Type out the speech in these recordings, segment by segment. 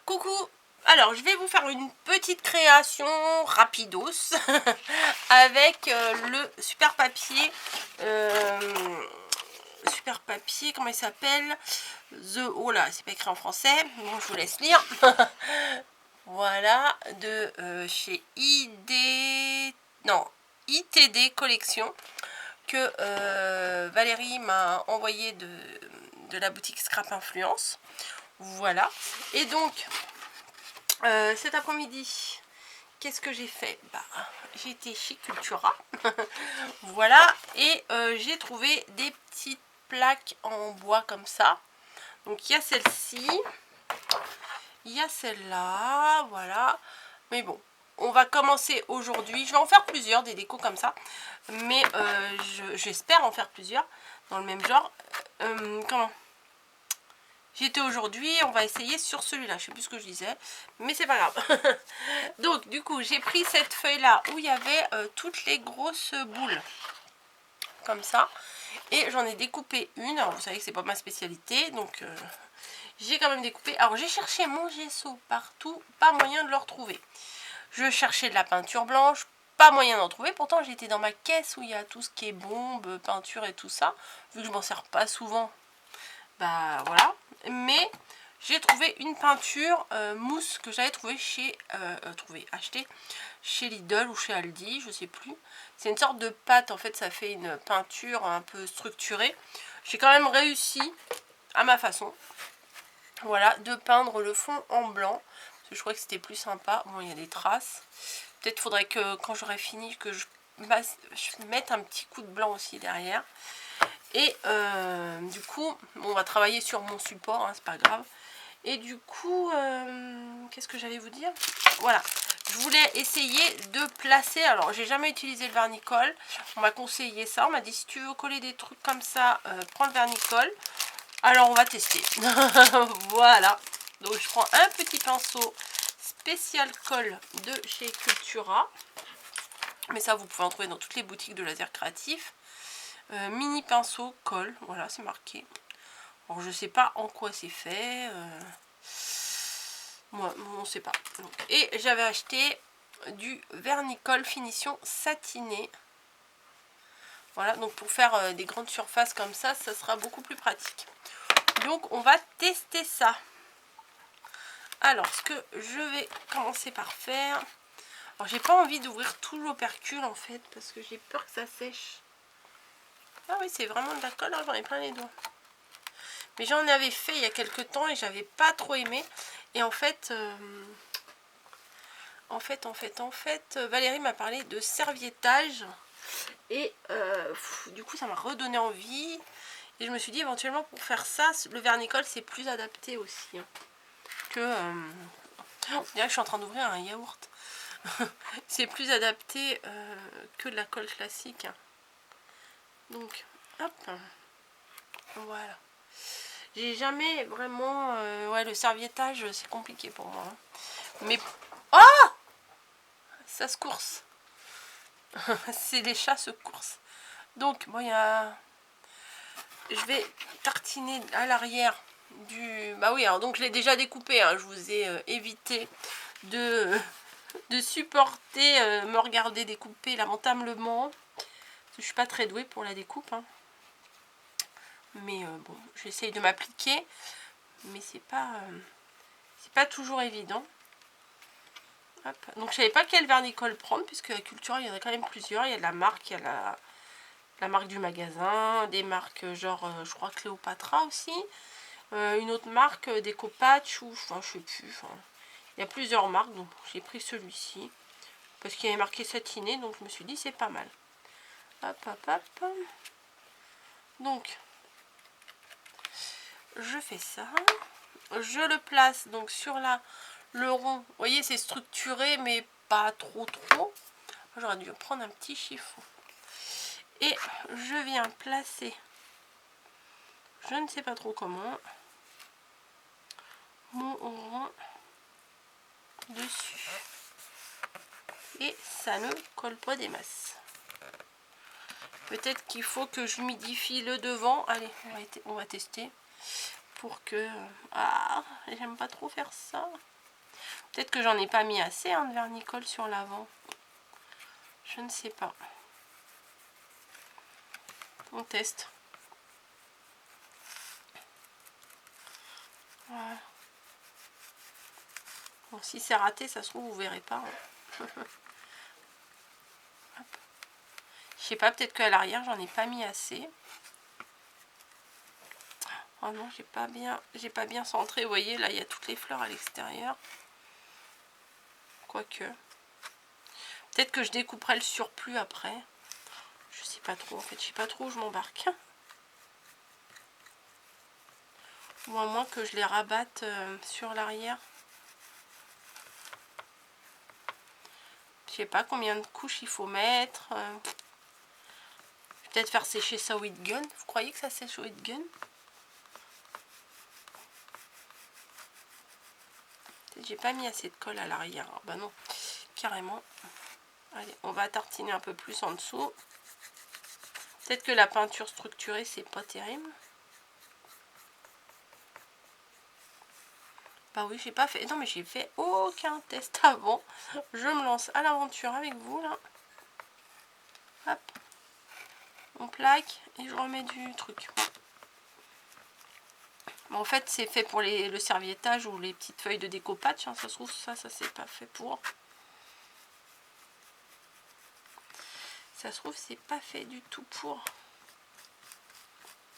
Coucou. Alors je vais vous faire une petite création rapidos avec le super papier comment il s'appelle, oh là c'est pas écrit en français, bon je vous laisse lire. Voilà, de chez ITD Collection, que Valérie m'a envoyé de la boutique Scrap Influence. Voilà, et donc cet après-midi, qu'est-ce que j'ai fait? J'ai été chez Cultura. Voilà, et j'ai trouvé des petites plaques en bois comme ça. Donc il y a celle-ci, il y a celle-là, voilà. Mais bon, on va commencer aujourd'hui. Je vais en faire plusieurs, des décos comme ça. Mais j'espère en faire plusieurs dans le même genre. J'étais aujourd'hui, on va essayer sur celui-là. Je sais plus ce que je disais, mais c'est pas grave. Donc du coup, j'ai pris cette feuille-là où il y avait toutes les grosses boules. Comme ça. Et j'en ai découpé une. Alors vous savez que c'est pas ma spécialité. Donc j'ai quand même découpé. Alors j'ai cherché mon gesso partout. Pas moyen de le retrouver. Je cherchais de la peinture blanche. Pas moyen d'en trouver. Pourtant j'étais dans ma caisse où il y a tout ce qui est bombe, peinture et tout ça. Vu que je m'en sers pas souvent. Bah voilà. Mais j'ai trouvé une peinture mousse que j'avais trouvé acheté chez Lidl ou chez Aldi, je sais plus. C'est une sorte de pâte, en fait ça fait une peinture un peu structurée. J'ai quand même réussi à ma façon, voilà, de peindre le fond en blanc. Parce que je crois que c'était plus sympa. Bon, il y a des traces. Peut-être faudrait que quand j'aurai fini que je mette un petit coup de blanc aussi derrière. Et du coup, on va travailler sur mon support, hein, c'est pas grave. Et du coup, qu'est-ce que j'allais vous dire? Voilà, je voulais essayer de placer, alors j'ai jamais utilisé le vernicole. On m'a conseillé ça, on m'a dit si tu veux coller des trucs comme ça, prends le vernicole. Alors on va tester. Voilà, donc je prends un petit pinceau spécial colle de chez Cultura. Mais ça vous pouvez en trouver dans toutes les boutiques de laser créatif. Mini pinceau colle, voilà c'est marqué. Alors je sais pas en quoi c'est fait, moi on sait pas. Donc, et j'avais acheté du vernicole finition satiné. Voilà, donc pour faire des grandes surfaces comme ça sera beaucoup plus pratique. Donc on va tester ça. Alors ce que je vais commencer par faire, alors j'ai pas envie d'ouvrir tout l'opercule en fait parce que j'ai peur que ça sèche. Ah oui, c'est vraiment de la colle, hein, j'en ai plein les doigts. Mais j'en avais fait il y a quelques temps et j'avais pas trop aimé. Et en fait, Valérie m'a parlé de serviettage. Et du coup, ça m'a redonné envie. Et je me suis dit, éventuellement, pour faire ça, le vernicole, c'est plus adapté aussi. Hein, que... on dirait que je suis en train d'ouvrir un yaourt. C'est plus adapté que de la colle classique. Donc, hop. Voilà. J'ai jamais vraiment... ouais, le serviettage, c'est compliqué pour moi. Hein. Mais... Oh! Ça se course. C'est les chats se coursent. Donc, bon, il y a... Je vais tartiner à l'arrière du... Bah oui, alors donc je l'ai déjà découpé. Hein. Je vous ai évité de supporter, me regarder découper lamentablement. Je suis pas très douée pour la découpe. Hein. Mais bon, j'essaye de m'appliquer. Mais c'est pas toujours évident. Hop. Donc je savais pas quel vernicole prendre, puisque à Cultura il y en a quand même plusieurs. Il y a de la marque, il y a la marque du magasin, des marques genre, je crois Cléopatra aussi. Une autre marque, Décopatch, ou enfin je sais plus. Enfin, il y a plusieurs marques, donc j'ai pris celui-ci. Parce qu'il y avait marqué satiné, donc je me suis dit c'est pas mal. Hop, hop, hop. Donc, je fais ça. Je le place donc sur le rond. Vous voyez, c'est structuré, mais pas trop. J'aurais dû prendre un petit chiffon. Et je viens placer, je ne sais pas trop comment, mon rond dessus. Et ça ne colle pas des masses. Peut-être qu'il faut que j'humidifie le devant. Allez, on va tester. Pour que... Ah, j'aime pas trop faire ça. Peut-être que j'en ai pas mis assez de vernis-colle sur l'avant. Je ne sais pas. On teste. Voilà. Bon, si c'est raté, ça se trouve, vous verrez pas. Je sais pas, peut-être qu'à l'arrière, j'en ai pas mis assez. Oh non, j'ai pas bien centré. Vous voyez, là, il y a toutes les fleurs à l'extérieur. Quoique. Peut-être que je découperai le surplus après. Je sais pas trop, en fait. Je sais pas trop où je m'embarque. Ou à moins que je les rabatte sur l'arrière. Je sais pas combien de couches il faut mettre. Peut-être faire sécher ça au heat gun. Vous croyez que ça sèche au heat gun? J'ai pas mis assez de colle à l'arrière. Bah non, carrément. Allez, on va tartiner un peu plus en dessous. Peut-être que la peinture structurée, c'est pas terrible. Bah oui, j'ai pas fait. Non, mais j'ai fait aucun test avant. Je me lance à l'aventure avec vous là. Hop. On plaque et je remets du truc. Bon, en fait, c'est fait pour le serviettage ou les petites feuilles de découpage. Hein. Ça se trouve, ça c'est pas fait pour. Ça se trouve, c'est pas fait du tout pour.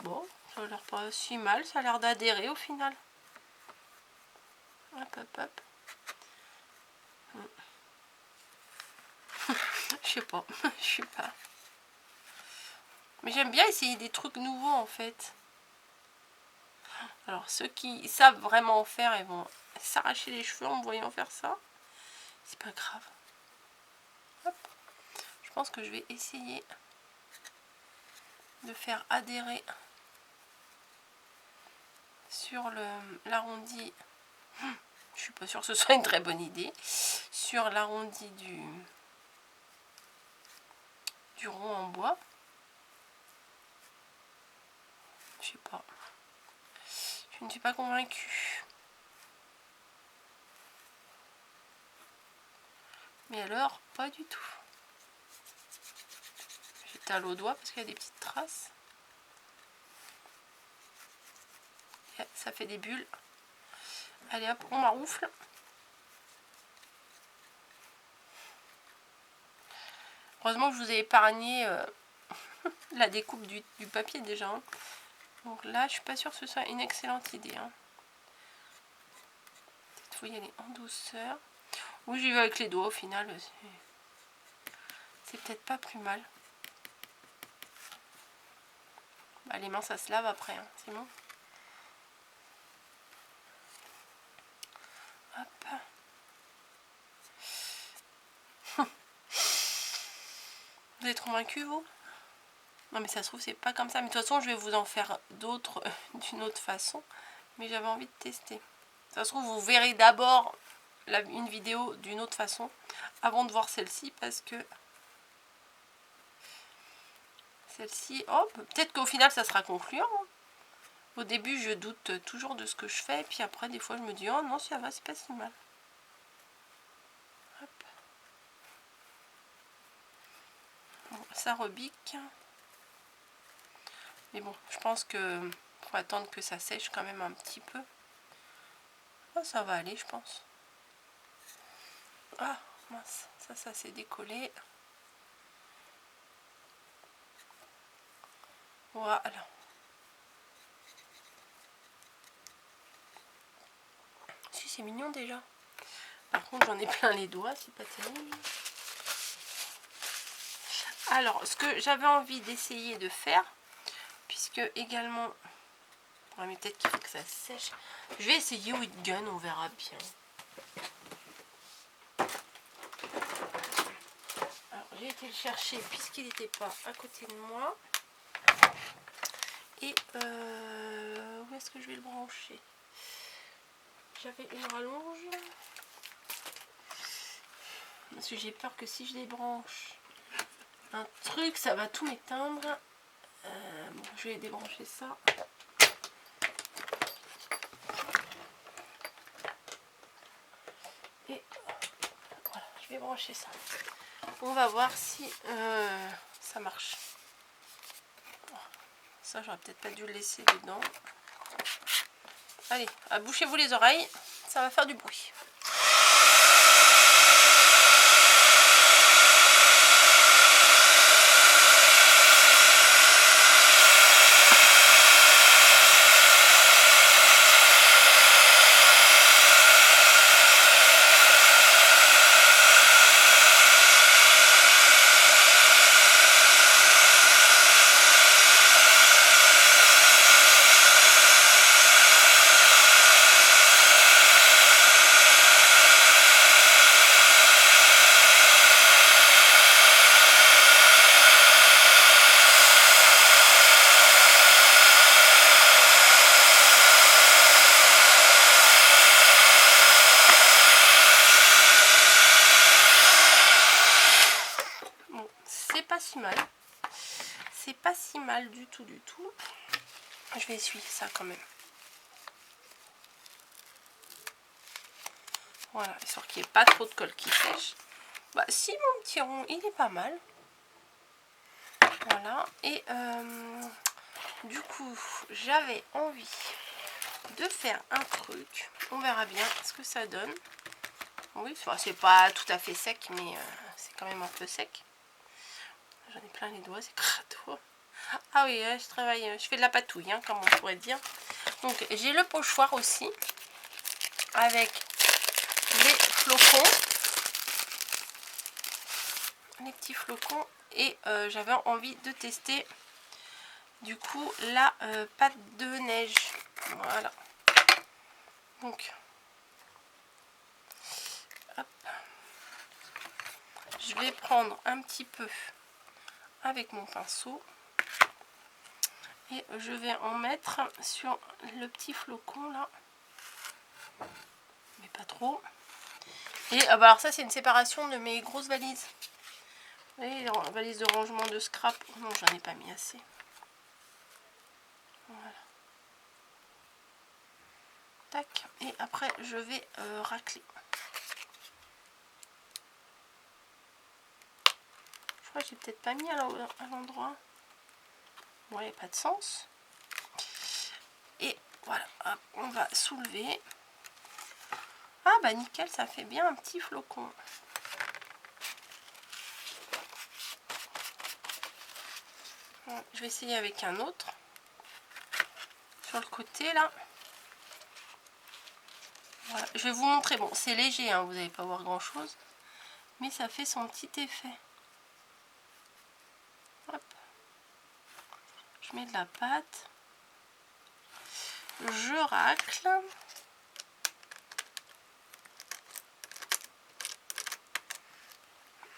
Bon, ça a l'air pas si mal. Ça a l'air d'adhérer au final. Hop, hop, hop. Je sais pas. Je sais pas. Mais j'aime bien essayer des trucs nouveaux en fait. Alors ceux qui savent vraiment en faire, ils vont s'arracher les cheveux en me voyant faire ça. C'est pas grave. Hop. Je pense que je vais essayer de faire adhérer sur l'arrondi. Je suis pas sûre que ce soit une très bonne idée. Sur l'arrondi du rond en bois. Je sais pas. Je ne suis pas convaincue. Mais alors, pas du tout. J'étale au doigt parce qu'il y a des petites traces. Et ça fait des bulles. Allez hop, on maroufle. Heureusement que je vous ai épargné la découpe du papier déjà. Hein. Donc là, je suis pas sûre que ce soit une excellente idée. Hein. Il faut y aller en douceur. Ou j'y vais avec les doigts au final. C'est peut-être pas plus mal. Bah, les mains, ça se lave après. Hein. C'est bon. Hop. Vous êtes convaincus, vous? Non, mais ça se trouve, c'est pas comme ça. Mais de toute façon, je vais vous en faire d'autres d'une autre façon. Mais j'avais envie de tester. Ça se trouve, vous verrez d'abord une vidéo d'une autre façon avant de voir celle-ci parce que celle-ci, oh, peut-être qu'au final, ça sera concluant. Hein. Au début, je doute toujours de ce que je fais. Puis après, des fois, je me dis, oh non, ça va, c'est pas si mal. Hop. Bon, ça rebique. Mais bon, je pense que faut attendre que ça sèche quand même un petit peu. Oh, ça va aller, je pense. Ah, mince, ça s'est décollé. Voilà. Si, c'est mignon déjà. Par contre, j'en ai plein les doigts, c'est pas terrible. Alors, ce que j'avais envie d'essayer de faire, puisque également... Ouais, mais peut-être qu'il faut que ça sèche. Je vais essayer with gun, on verra bien. Alors, j'ai été le chercher puisqu'il n'était pas à côté de moi. Et où est-ce que je vais le brancher? J'avais une rallonge. Parce que j'ai peur que si je débranche un truc, ça va tout m'éteindre. Bon, je vais débrancher ça. Et voilà, je vais brancher ça. On va voir si ça marche. Ça, j'aurais peut-être pas dû le laisser dedans. Allez, bouchez-vous les oreilles, ça va faire du bruit. Si mal, c'est pas si mal du tout. Je vais essuyer ça quand même. Voilà, histoire qu'il n'y ait pas trop de colle qui sèche. Bah si, mon petit rond il est pas mal. Voilà, et du coup j'avais envie de faire un truc. On verra bien ce que ça donne. Oui, c'est pas tout à fait sec, mais c'est quand même un peu sec. J'en ai plein les doigts, c'est crado. Ah oui, je travaille, je fais de la patouille, hein, comme on pourrait dire. Donc j'ai le pochoir aussi, avec les flocons. Les petits flocons. Et j'avais envie de tester, du coup, la pâte de neige. Voilà. Donc, hop. Je vais prendre un petit peu avec mon pinceau. Et je vais en mettre sur le petit flocon là. Mais pas trop. Et alors ça c'est une séparation de mes grosses valises. Vous voyez, les valises de rangement de scrap. Non, j'en ai pas mis assez. Voilà. Tac. Et après je vais racler. Je crois que j'ai peut-être pas mis à l'endroit. Bon, il n'y a pas de sens. Et voilà, hop, on va soulever. Ah bah nickel, ça fait bien un petit flocon. Je vais essayer avec un autre. Sur le côté là. Voilà, je vais vous montrer. Bon, c'est léger, hein, vous n'allez pas voir grand chose. Mais ça fait son petit effet. Hop. Je mets de la pâte. Je racle.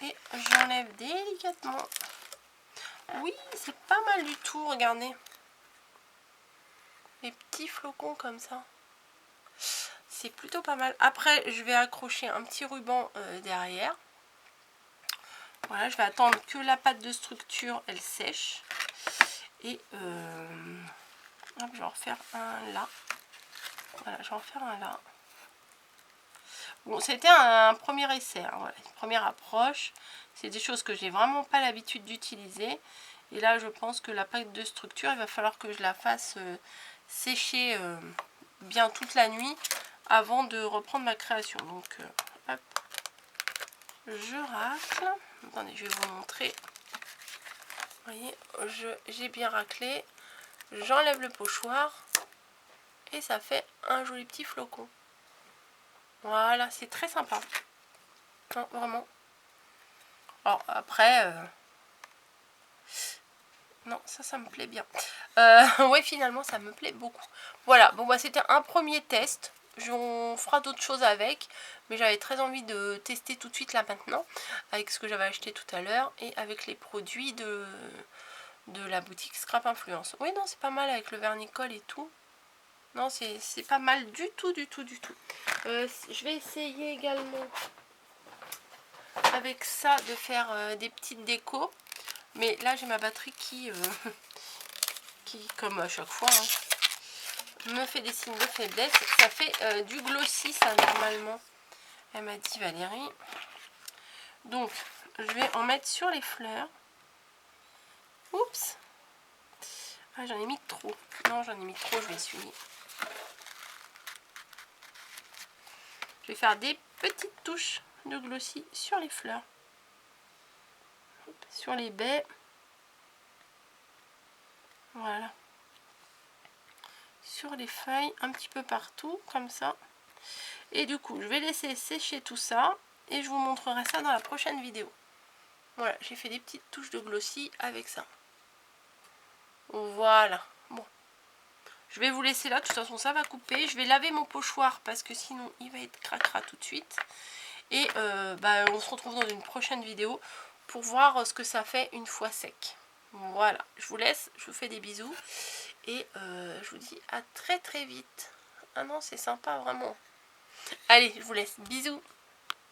Et j'enlève délicatement. Oui, c'est pas mal du tout, regardez. Les petits flocons comme ça. C'est plutôt pas mal. Après, je vais accrocher un petit ruban derrière. Voilà, je vais attendre que la pâte de structure, elle sèche. Et hop, je vais en refaire un là. Voilà, je vais en faire un là. Bon, c'était un premier essai, hein, voilà, une première approche. C'est des choses que j'ai vraiment pas l'habitude d'utiliser. Et là, je pense que la pâte de structure, il va falloir que je la fasse sécher bien toute la nuit avant de reprendre ma création. Donc, hop, je racle. Attendez, je vais vous montrer. Vous voyez, j'ai bien raclé. J'enlève le pochoir. Et ça fait un joli petit flocon. Voilà, c'est très sympa. Non, vraiment. Alors, après... non, ça me plaît bien. Ouais, finalement, ça me plaît beaucoup. Voilà, bon, bah, c'était un premier test. On fera d'autres choses avec. Mais j'avais très envie de tester tout de suite là maintenant. Avec ce que j'avais acheté tout à l'heure. Et avec les produits de la boutique Scrap Influence. Oui, non, c'est pas mal avec le vernicole et tout. Non, c'est pas mal du tout. Je vais essayer également avec ça de faire des petites décos. Mais là, j'ai ma batterie qui comme à chaque fois, hein, me fait des signes de faiblesse. Ça fait du glossy, ça, normalement. Elle m'a dit Valérie. Donc, je vais en mettre sur les fleurs. Oups. Ah, j'en ai mis trop. Non, j'en ai mis trop, je vais essuyer. Je vais faire des petites touches de glossy sur les fleurs. Hop, sur les baies. Voilà. Sur les feuilles, un petit peu partout, comme ça. Et du coup, je vais laisser sécher tout ça. Et je vous montrerai ça dans la prochaine vidéo. Voilà, j'ai fait des petites touches de glossy avec ça. Voilà. Bon. Je vais vous laisser là, de toute façon ça va couper. Je vais laver mon pochoir parce que sinon il va être cracra tout de suite. Et on se retrouve dans une prochaine vidéo pour voir ce que ça fait une fois sec. Voilà, je vous laisse, je vous fais des bisous. Et je vous dis à très très vite. Ah non, c'est sympa vraiment. Allez, je vous laisse, bisous.